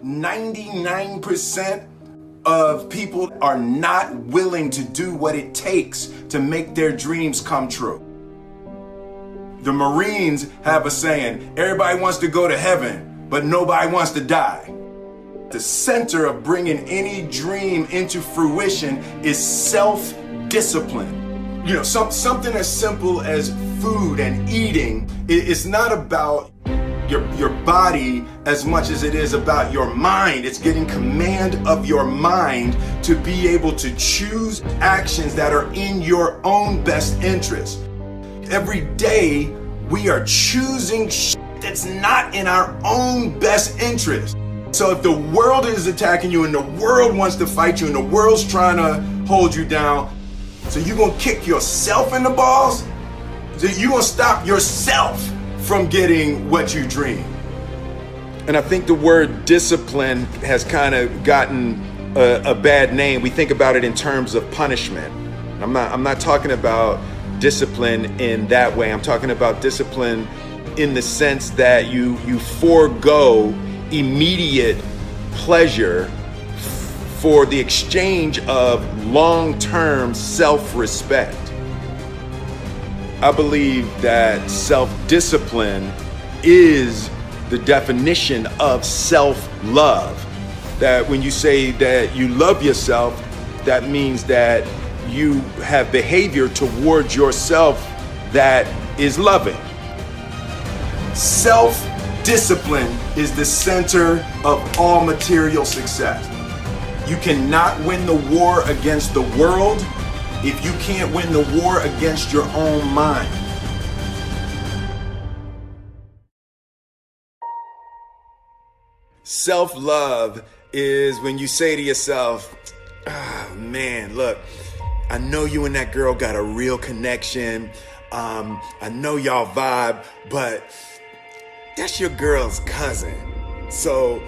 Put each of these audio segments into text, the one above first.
99% of people are not willing to do what it takes to make their dreams come true. The Marines have a saying, everybody wants to go to heaven, but nobody wants to die. The center of bringing any dream into fruition is self-discipline. You know, something as simple as food and eating. It's not about your body as much as it is about your mind. It's getting command of your mind to be able to choose actions that are in your own best interest. Every day we are choosing that's not in our own best interest. So if the world is attacking you and the world wants to fight you and the world's trying to hold you down, so you're gonna kick yourself in the balls? So you're gonna stop yourself from getting what you dream. And I think the word discipline has kind of gotten a bad name. We think about it in terms of punishment. I'm not talking about discipline in that way. I'm talking about discipline in the sense that you forego immediate pleasure for the exchange of long-term self-respect. I believe that self-discipline is the definition of self-love. That when you say that you love yourself, that means that you have behavior towards yourself that is loving. Self-discipline is the center of all material success. You cannot win the war against the world if you can't win the war against your own mind. Self-love is when you say to yourself, oh, man, look, I know you and that girl got a real connection. I know y'all vibe, but that's your girl's cousin. So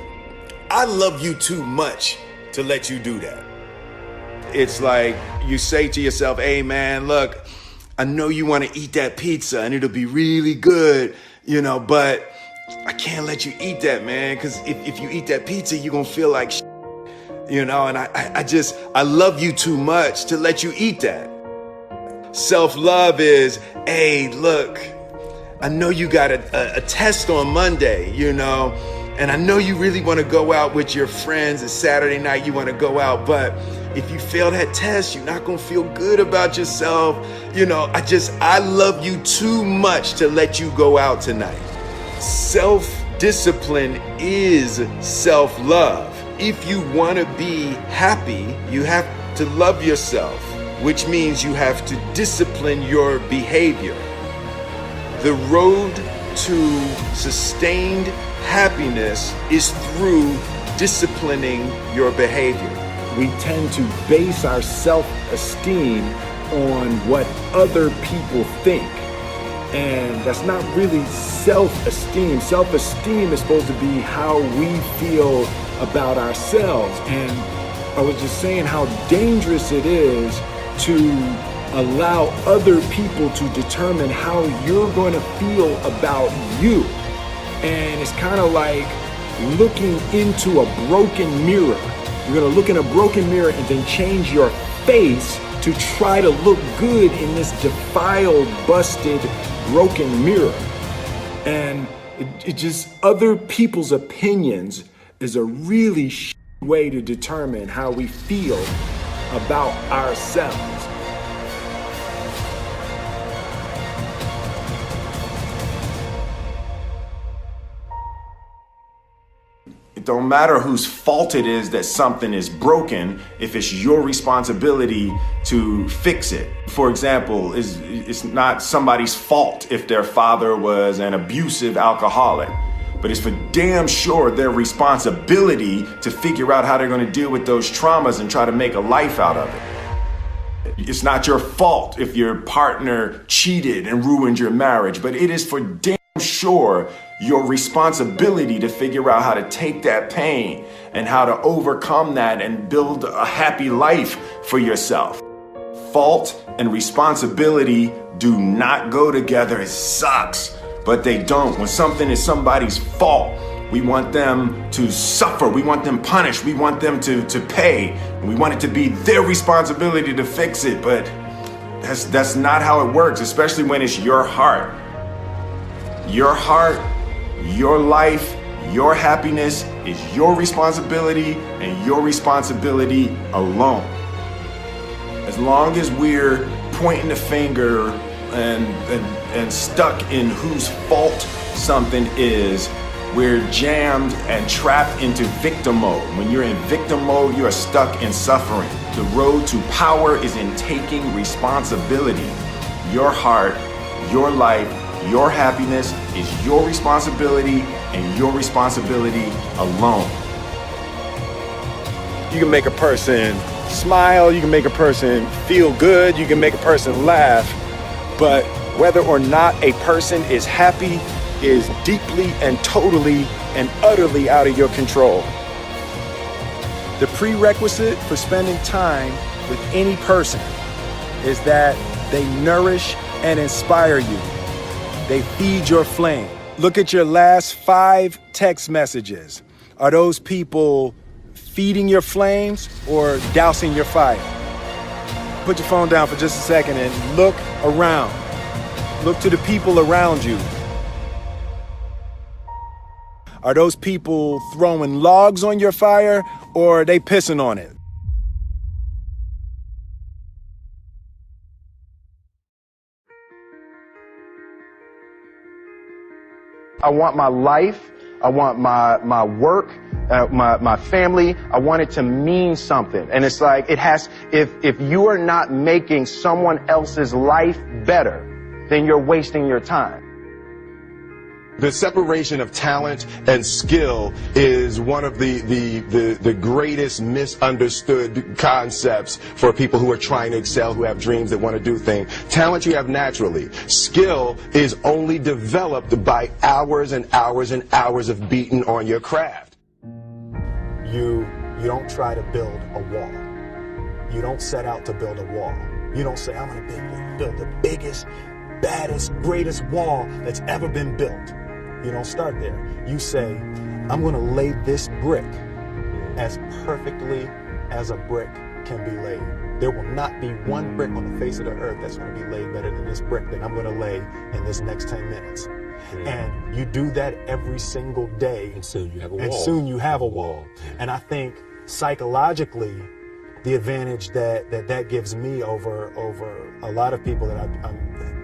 I love you too much to let you do that. It's like you say to yourself, hey man, look, I know you want to eat that pizza and it'll be really good, you know, but I can't let you eat that, man, because if you eat that pizza, you're going to feel like shit, you know, and I love you too much to let you eat that. Self-love is, hey, look, I know you got a test on Monday, you know, and I know you really want to go out with your friends. It's Saturday night, you want to go out, but if you fail that test, you're not going to feel good about yourself. You know, I love you too much to let you go out tonight. Self-discipline is self-love. If you want to be happy, you have to love yourself, which means you have to discipline your behavior. The road to sustained happiness is through disciplining your behavior. We tend to base our self-esteem on what other people think. And that's not really self-esteem. Self-esteem is supposed to be how we feel about ourselves. And I was just saying how dangerous it is to allow other people to determine how you're going to feel about you. And it's kind of like looking into a broken mirror. You're going to look in a broken mirror and then change your face to try to look good in this defiled, busted, broken mirror. And it just, other people's opinions is a really way to determine how we feel about ourselves. It don't matter whose fault it is that something is broken if it's your responsibility to fix it. For example, it's not somebody's fault if their father was an abusive alcoholic, but it's for damn sure their responsibility to figure out how they're going to deal with those traumas and try to make a life out of it. It's not your fault if your partner cheated and ruined your marriage, but it is for damn sure your responsibility to figure out how to take that pain and how to overcome that and build a happy life for yourself. Fault and responsibility do not go together. It sucks, but they don't. When something is somebody's fault, We want them to suffer. We want them punished. We want them to pay. We want it to be their responsibility to fix it. But that's not how it works, especially when it's your heart. Your heart, your life, your happiness is your responsibility and your responsibility alone. As long as we're pointing the finger and stuck in whose fault something is, we're jammed and trapped into victim mode. When you're in victim mode, you are stuck in suffering. The road to power is in taking responsibility. Your heart, your life, your happiness is your responsibility and your responsibility alone. You can make a person smile, you can make a person feel good, you can make a person laugh, but whether or not a person is happy is deeply and totally and utterly out of your control. The prerequisite for spending time with any person is that they nourish and inspire you. They feed your flame. Look at your last 5 text messages. Are those people feeding your flames or dousing your fire? Put your phone down for just a second and look around. Look to the people around you. Are those people throwing logs on your fire or are they pissing on it? I want my life, I want my work, my family, I want it to mean something. And it's like, if you are not making someone else's life better, then you're wasting your time. The separation of talent and skill is one of the greatest misunderstood concepts for people who are trying to excel, who have dreams that want to do things. Talent you have naturally. Skill is only developed by hours and hours and hours of beating on your craft. You don't try to build a wall. You don't set out to build a wall. You don't say, I'm going to build the biggest, baddest, greatest wall that's ever been built. You don't start there. You say, I'm going to lay this brick as perfectly as a brick can be laid. There will not be one brick on the face of the earth that's going to be laid better than this brick that I'm going to lay in this next 10 minutes. And you do that every single day. And soon you have a wall. And soon you have a wall. And I think psychologically, the advantage that gives me over a lot of people that I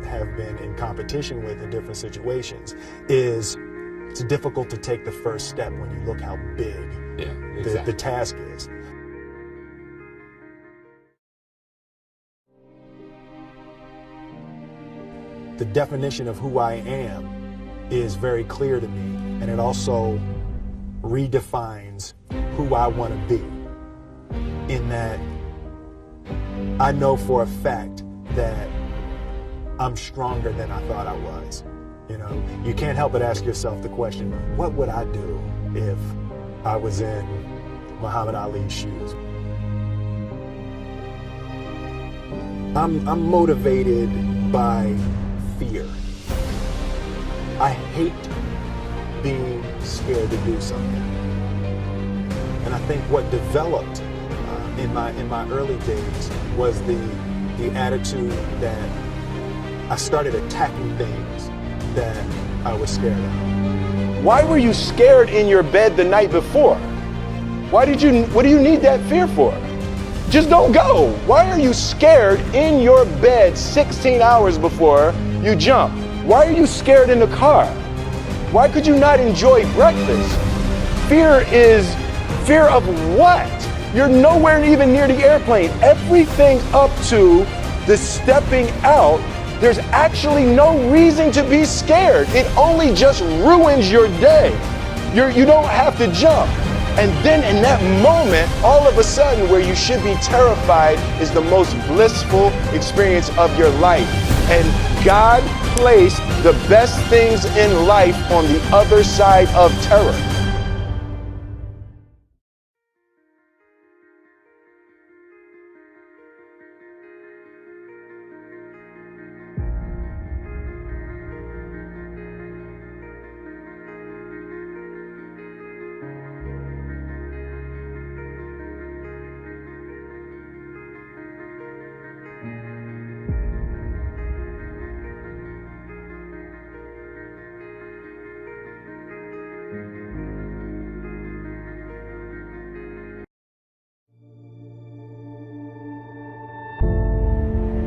have been in competition with in different situations is it's difficult to take the first step when you look how big the task is. The definition of who I am is very clear to me, and it also redefines who I want to be, in that I know for a fact that I'm stronger than I thought I was. You know, you can't help but ask yourself the question, what would I do if I was in Muhammad Ali's shoes? I'm motivated by fear. I hate being scared to do something. And I think what developed in my early days was the attitude that I started attacking things that I was scared of. Why were you scared in your bed the night before? What do you need that fear for? Just don't go. Why are you scared in your bed 16 hours before you jump? Why are you scared in the car? Why could you not enjoy breakfast? Fear of what? You're nowhere even near the airplane. Everything up to the stepping out, there's actually no reason to be scared. It only just ruins your day. You don't have to jump. And then in that moment, all of a sudden, where you should be terrified is the most blissful experience of your life. And God placed the best things in life on the other side of terror.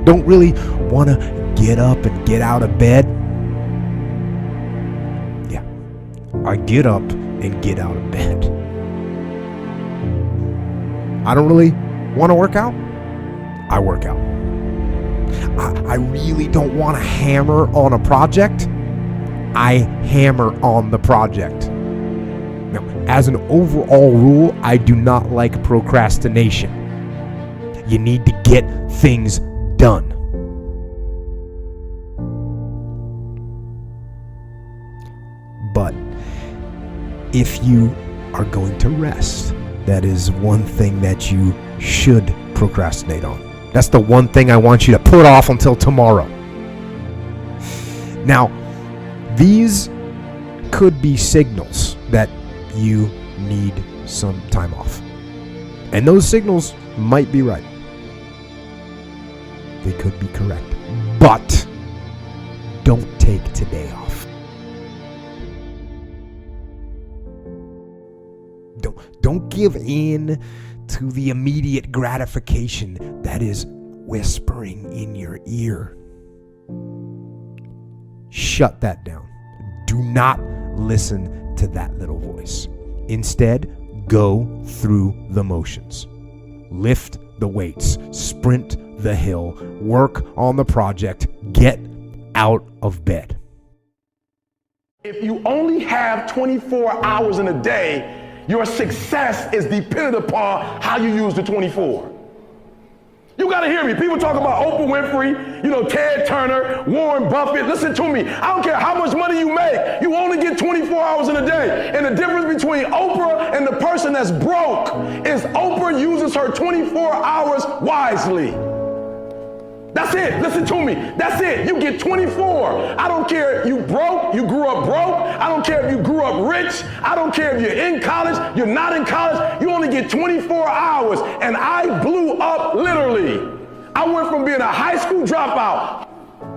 Don't really want to get up and get out of bed? Yeah, I get up and get out of bed. I don't really want to work out? I work out. I really don't want to hammer on a project? I hammer on the project. Now, as an overall rule, I do not like procrastination. You need to get things done. But if you are going to rest, that is one thing that you should procrastinate on. That's the one thing I want you to put off until tomorrow. Now, these could be signals that you need some time off. And those signals might be right. They could be correct. But don't take today off. Don't give in to the immediate gratification that is whispering in your ear. Shut that down. Do not listen to that little voice. Instead, go through the motions. Lift the weights, sprint the hill, work on the project, get out of bed. If you only have 24 hours in a day, your success is dependent upon how you use the 24. You gotta hear me. People talk about Oprah Winfrey, Ted Turner, Warren Buffett. Listen to me. I don't care how much money you make. You only get 24 hours in a day. And the difference between Oprah and the person that's broke is Oprah uses her 24 hours wisely. That's it. Listen to me. That's it. You get 24. I don't care if you broke, you grew up broke. I don't care if you grew up rich. I don't care if you're in college, you're not in college. You only get 24 hours. And I blew up literally. I went from being a high school dropout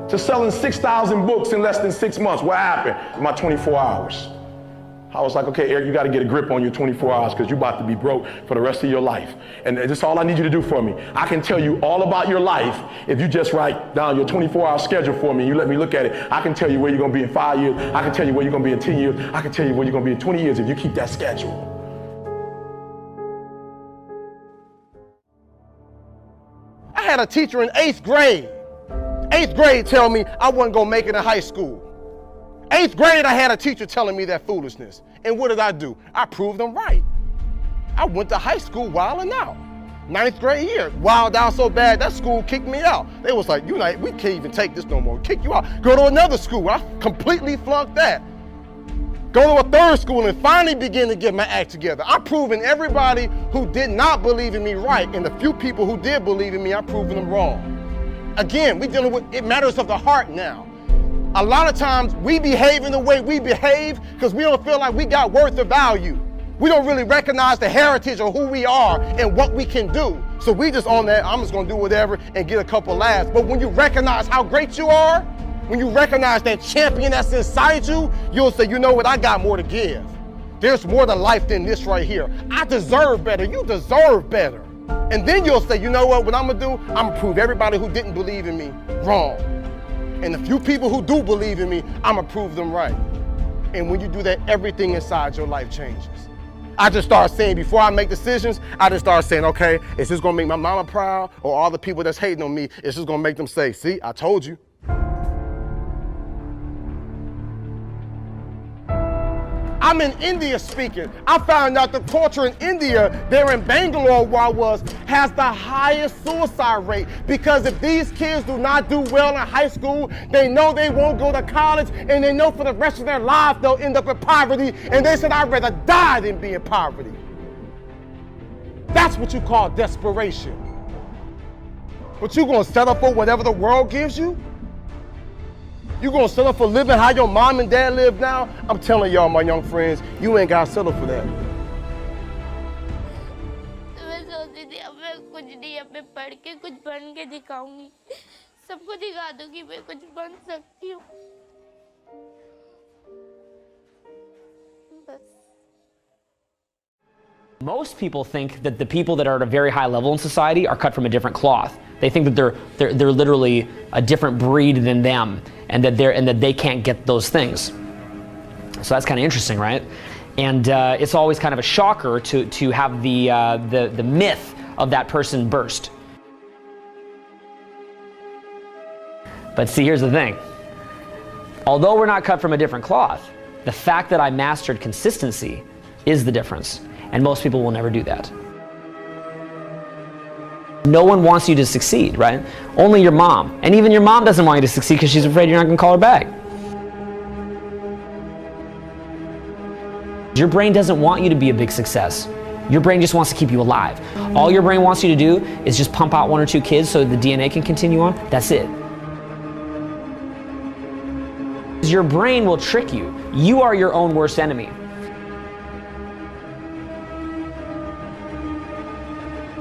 to selling 6,000 books in less than 6 months. What happened in my 24 hours? I was like, okay, Eric, you got to get a grip on your 24 hours because you're about to be broke for the rest of your life. And that's all I need you to do for me. I can tell you all about your life if you just write down your 24-hour schedule for me and you let me look at it. I can tell you where you're going to be in 5 years. I can tell you where you're going to be in 10 years. I can tell you where you're going to be in 20 years if you keep that schedule. I had a teacher in 8th grade. 8th grade tell me I wasn't going to make it in high school. 8th grade, I had a teacher telling me that foolishness. And what did I do? I proved them right. I went to high school wilding out. 9th grade year, wild out so bad, that school kicked me out. They was like, we can't even take this no more. Kick you out. Go to another school. I completely flunked that. Go to a 3rd school and finally begin to get my act together. I'm proving everybody who did not believe in me right, and the few people who did believe in me, I'm proving them wrong. Again, we're dealing with it matters of the heart now. A lot of times we behave in the way we behave because we don't feel like we got worth or value. We don't really recognize the heritage of who we are and what we can do. So we just on that, I'm just gonna do whatever and get a couple laughs. But when you recognize how great you are, when you recognize that champion that's inside you, you'll say, you know what, I got more to give. There's more to life than this right here. I deserve better, you deserve better. And then you'll say, you know what I'm gonna do? I'm gonna prove everybody who didn't believe in me wrong. And the few people who do believe in me, I'm gonna prove them right. And when you do that, everything inside your life changes. I just start saying, before I make decisions, I just start saying, okay, is this gonna make my mama proud? Or all the people that's hating on me, is this gonna make them say, see, I told you. I'm in India speaking. I found out the culture in India, there in Bangalore where I was, has the highest suicide rate. Because if these kids do not do well in high school, they know they won't go to college, and they know for the rest of their lives they'll end up in poverty. And they said, I'd rather die than be in poverty. That's what you call desperation. But you gonna settle for whatever the world gives you? You gonna settle for living how your mom and dad live now? I'm telling y'all, my young friends, you ain't gotta settle for that. मैं सोचती थी अब मैं कुछ नहीं, अब मैं पढ़ के कुछ बन के दिखाऊंगी, सबको दिखा दूंगी मैं कुछ बन सकती हूँ। बस Most people think that the people that are at a very high level in society are cut from a different cloth. They think that they're literally a different breed than them, and that they can't get those things. So that's kind of interesting, right? And it's always kind of a shocker to have the myth of that person burst. But see, here's the thing. Although we're not cut from a different cloth, the fact that I mastered consistency is the difference. And most people will never do that. No one wants you to succeed, right? Only your mom. And even your mom doesn't want you to succeed because she's afraid you're not going to call her back. Your brain doesn't want you to be a big success. Your brain just wants to keep you alive. All your brain wants you to do is just pump out 1 or 2 kids so the DNA can continue on. That's it. Your brain will trick you. You are your own worst enemy.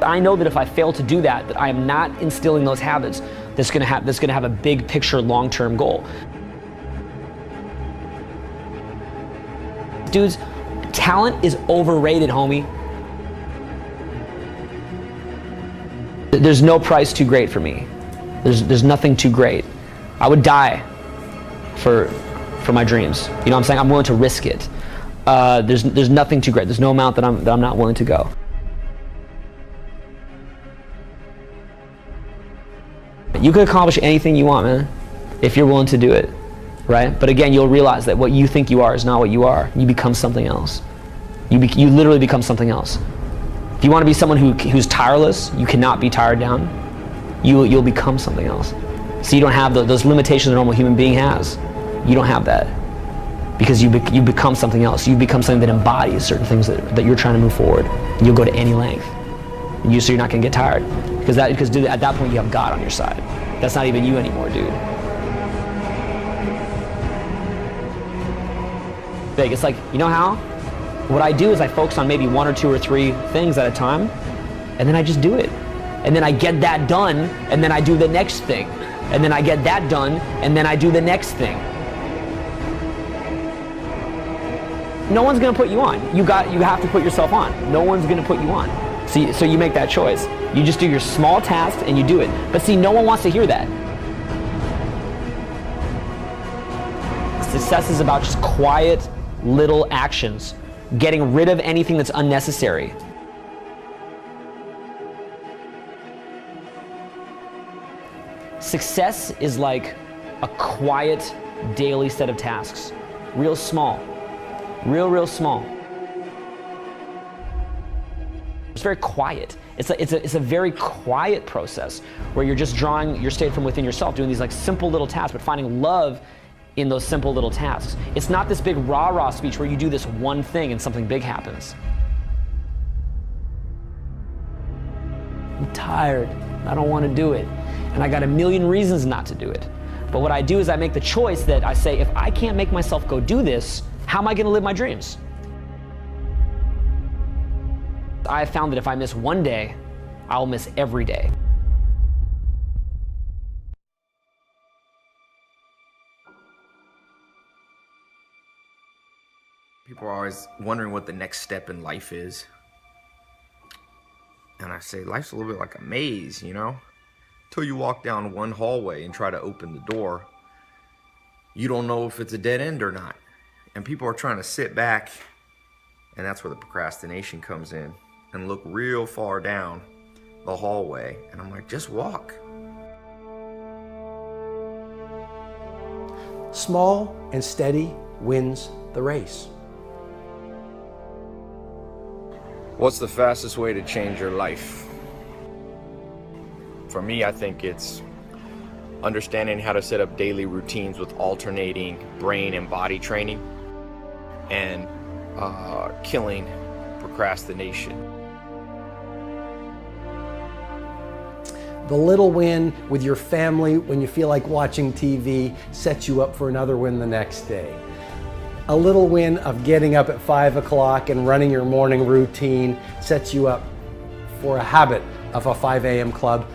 I know that if I fail to do that, I am not instilling those habits that's gonna have a big picture, long-term goal. Dudes, talent is overrated, homie. There's no price too great for me. There's nothing too great. I would die for my dreams. You know what I'm saying? I'm willing to risk it. There's nothing too great. There's no amount that I'm not willing to go. You can accomplish anything you want, man, if you're willing to do it, right? But again, you'll realize that what you think you are is not what you are. You become something else. You literally become something else. If you want to be someone who's tireless, you cannot be tired down. You'll become something else. So you don't have those limitations a normal human being has. You don't have that because you become something else. You become something that embodies certain things that you're trying to move forward. You'll go to any length. So you're not going to get tired because dude, at that point you have God on your side. That's not even you anymore, dude. Big. It's like, you know how? What I do is I focus on maybe 1 or 2 or 3 things at a time, and then I just do it. And then I get that done, and then I do the next thing. And then I get that done, and then I do the next thing. No one's gonna put you on. You have to put yourself on. No one's gonna put you on. So you make that choice. You just do your small tasks and you do it. But see, no one wants to hear that. Success is about just quiet little actions, getting rid of anything that's unnecessary. Success is like a quiet daily set of tasks. Real small. Real small. It's very quiet. It's a very quiet process where you're just drawing your state from within yourself, doing these like simple little tasks, but finding love in those simple little tasks. It's not this big rah-rah speech where you do this one thing and something big happens. I'm tired. I don't want to do it. And I got a million reasons not to do it. But what I do is I make the choice that I say, if I can't make myself go do this, how am I going to live my dreams? I have found that if I miss one day, I'll miss every day. People are always wondering what the next step in life is. And I say, life's a little bit like a maze, you know? Till you walk down one hallway and try to open the door, you don't know if it's a dead end or not. And people are trying to sit back, and that's where the procrastination comes in, and look real far down the hallway. And I'm like, just walk. Small and steady wins the race. What's the fastest way to change your life? For me, I think it's understanding how to set up daily routines with alternating brain and body training, and killing procrastination. The little win with your family when you feel like watching TV sets you up for another win the next day. A little win of getting up at 5 o'clock and running your morning routine sets you up for a habit of a 5 a.m. club.